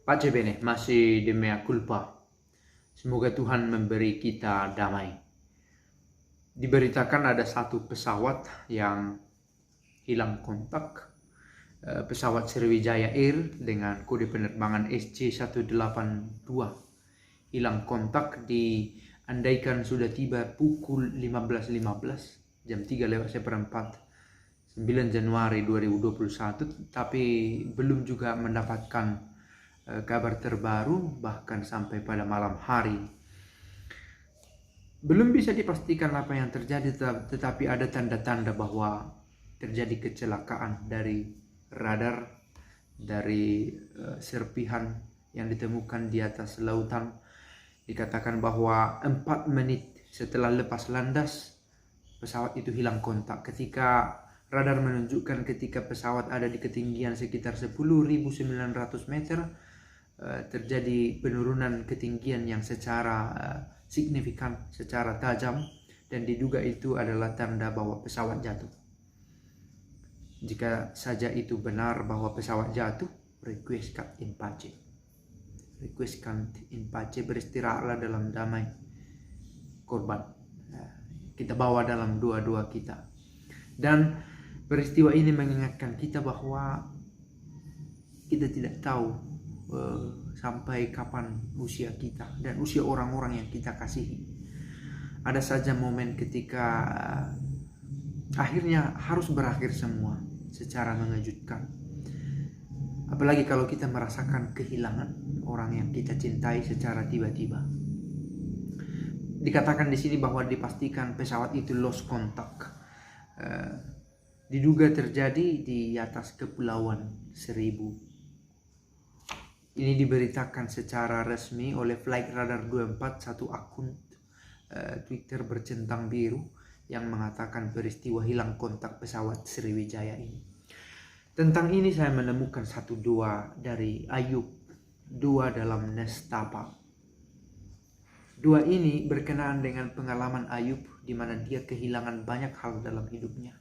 Pace bene, masih di mea culpa. Semoga Tuhan memberi kita damai. Diberitakan ada satu pesawat yang hilang kontak. Pesawat Sriwijaya Air dengan kode penerbangan SC182 hilang kontak diandaikan sudah tiba pukul 15.15 jam 3:04 9 Januari 2021, tapi belum juga mendapatkan kabar terbaru bahkan sampai pada malam hari. Belum bisa dipastikan apa yang terjadi, tetapi ada tanda-tanda bahwa terjadi kecelakaan dari radar, dari serpihan yang ditemukan di atas lautan. Dikatakan bahwa 4 menit setelah lepas landas, pesawat itu hilang kontak. Ketika radar menunjukkan ketika pesawat ada di ketinggian sekitar 10.900 meter, terjadi penurunan ketinggian yang secara signifikan, secara tajam, dan diduga itu adalah tanda bahwa pesawat jatuh. Jika saja itu benar bahwa pesawat jatuh, requiescat in pace. Requiescat in pace, beristirahatlah dalam damai korban. Kita bawa dalam doa-doa kita. Dan peristiwa ini mengingatkan kita bahwa kita tidak tahu sampai kapan usia kita dan usia orang-orang yang kita kasihi. Ada saja momen ketika akhirnya harus berakhir semua secara mengejutkan. Apalagi kalau kita merasakan kehilangan orang yang kita cintai secara tiba-tiba. Dikatakan di sini bahwa dipastikan pesawat itu lost contact. Diduga terjadi di atas Kepulauan Seribu. Ini diberitakan secara resmi oleh Flight Radar 24, satu akun Twitter bercentang biru yang mengatakan peristiwa hilang kontak pesawat Sriwijaya ini. Tentang ini saya menemukan satu doa dari Ayub, doa dalam Nestapa. Doa ini berkenaan dengan pengalaman Ayub di mana dia kehilangan banyak hal dalam hidupnya.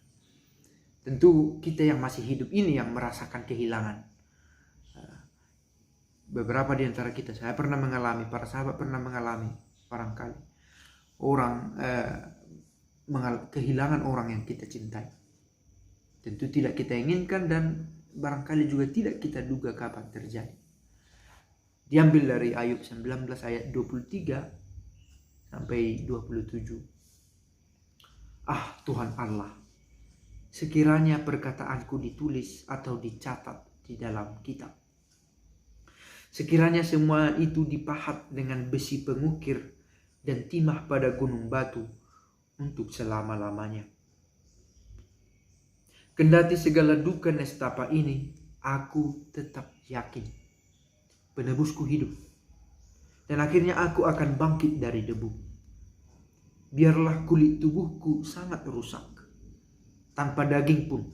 Tentu kita yang masih hidup ini yang merasakan kehilangan. Beberapa di antara kita, saya pernah mengalami, para sahabat pernah mengalami, barangkali orang kehilangan orang yang kita cintai. Tentu tidak kita inginkan dan barangkali juga tidak kita duga kapan terjadi. Diambil dari Ayub 19 ayat 23 sampai 27. Ah Tuhan Allah, sekiranya perkataanku ditulis atau dicatat di dalam kitab. Sekiranya semua itu dipahat dengan besi pengukir dan timah pada gunung batu untuk selama-lamanya. Kendati segala duka nestapa ini, aku tetap yakin penebusku hidup. Dan akhirnya aku akan bangkit dari debu. Biarlah kulit tubuhku sangat rusak, tanpa daging pun,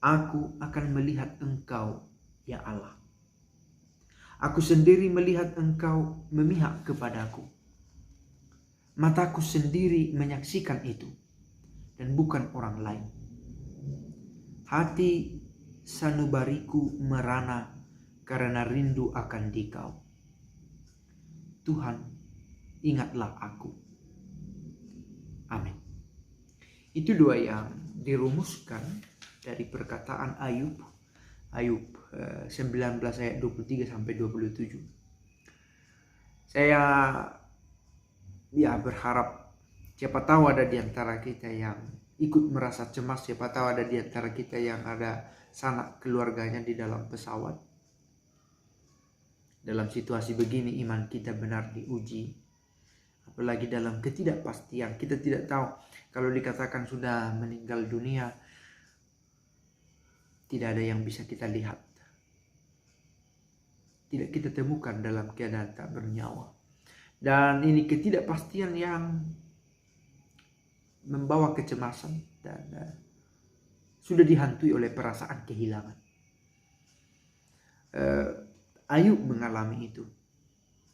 aku akan melihat Engkau, ya Allah. Aku sendiri melihat Engkau memihak kepadaku. Mataku sendiri menyaksikan itu, dan bukan orang lain. Hati sanubariku merana karena rindu akan Dikau. Tuhan, ingatlah aku. Amin. Itu doa yang dirumuskan dari perkataan Ayub 19 ayat 23 sampai 27. Saya berharap siapa tahu ada di antara kita yang ikut merasa cemas, siapa tahu ada di antara kita yang ada sanak keluarganya di dalam pesawat. Dalam situasi begini iman kita benar diuji. Apalagi dalam ketidakpastian, kita tidak tahu kalau dikatakan sudah meninggal dunia, tidak ada yang bisa kita lihat. Tidak kita temukan dalam keadaan tak bernyawa. Dan ini ketidakpastian yang membawa kecemasan dan sudah dihantui oleh perasaan kehilangan. Ayub mengalami itu.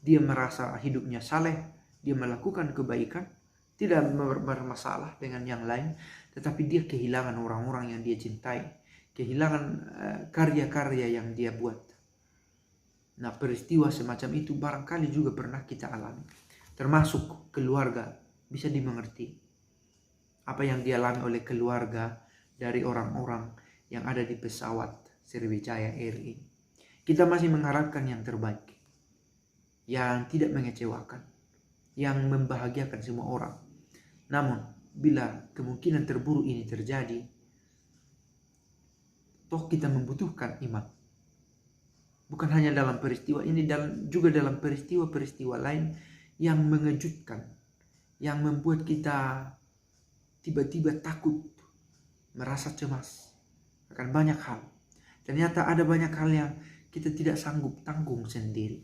Dia merasa hidupnya saleh, dia melakukan kebaikan, tidak bermasalah dengan yang lain, tetapi dia kehilangan orang-orang yang dia cintai, kehilangan karya-karya yang dia buat. Nah, peristiwa semacam itu barangkali juga pernah kita alami. Termasuk keluarga, bisa dimengerti. Apa yang dialami oleh keluarga dari orang-orang yang ada di pesawat Sriwijaya Air ini. Kita masih mengharapkan yang terbaik, yang tidak mengecewakan, yang membahagiakan semua orang. Namun, bila kemungkinan terburuk ini terjadi, toh kita membutuhkan iman. Bukan hanya dalam peristiwa ini, juga dalam peristiwa-peristiwa lain yang mengejutkan, yang membuat kita tiba-tiba takut, merasa cemas akan banyak hal. Ternyata ada banyak hal yang kita tidak sanggup tanggung sendiri.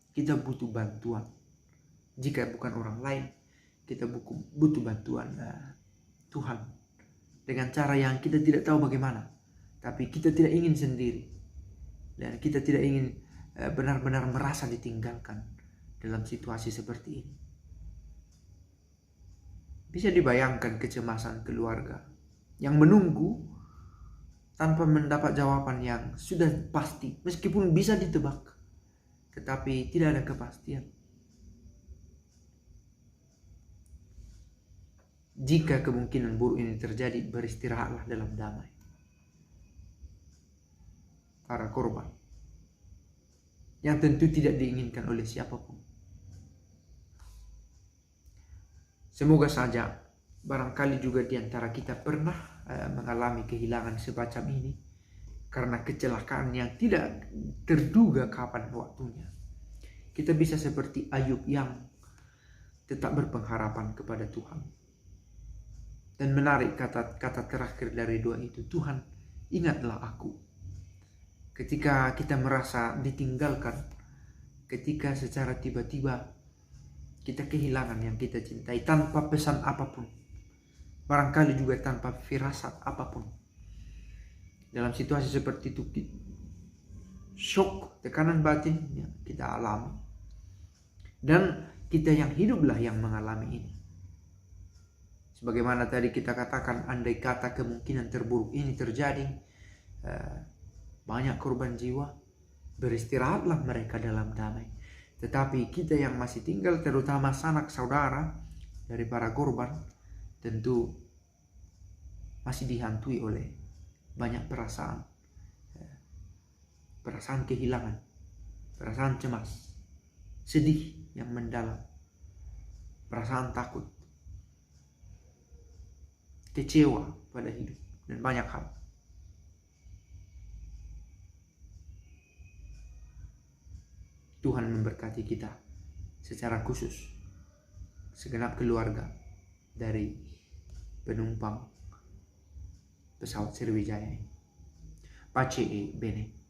Kita butuh bantuan. Jika bukan orang lain, kita butuh bantuan Tuhan. Dengan cara yang kita tidak tahu bagaimana. Tapi kita tidak ingin sendiri. Dan kita tidak ingin benar-benar merasa ditinggalkan dalam situasi seperti ini. Bisa dibayangkan kecemasan keluarga yang menunggu tanpa mendapat jawaban yang sudah pasti. Meskipun bisa ditebak, tetapi tidak ada kepastian. Jika kemungkinan buruk ini terjadi, beristirahatlah dalam damai. Para korban yang tentu tidak diinginkan oleh siapapun. Semoga saja barangkali juga di antara kita pernah mengalami kehilangan semacam ini karena kecelakaan yang tidak terduga kapan waktunya. Kita bisa seperti Ayub yang tetap berpengharapan kepada Tuhan. Dan menarik kata terakhir dari doa itu, Tuhan, ingatlah aku. Ketika kita merasa ditinggalkan, ketika secara tiba-tiba kita kehilangan yang kita cintai tanpa pesan apapun, barangkali juga tanpa firasat apapun. Dalam situasi seperti itu, shock, tekanan batin yang kita alami. Dan kita yang hiduplah yang mengalami ini. Sebagaimana tadi kita katakan, andai kata kemungkinan terburuk ini terjadi, banyak korban jiwa, beristirahatlah mereka dalam damai. Tetapi kita yang masih tinggal, terutama sanak saudara dari para korban, tentu masih dihantui oleh banyak perasaan kehilangan, perasaan cemas, sedih yang mendalam, perasaan takut, kecewa pada hidup, dan banyak hal. Tuhan memberkati kita secara khusus, segenap keluarga dari penumpang pesawat Sriwijaya ini. Pace e bene.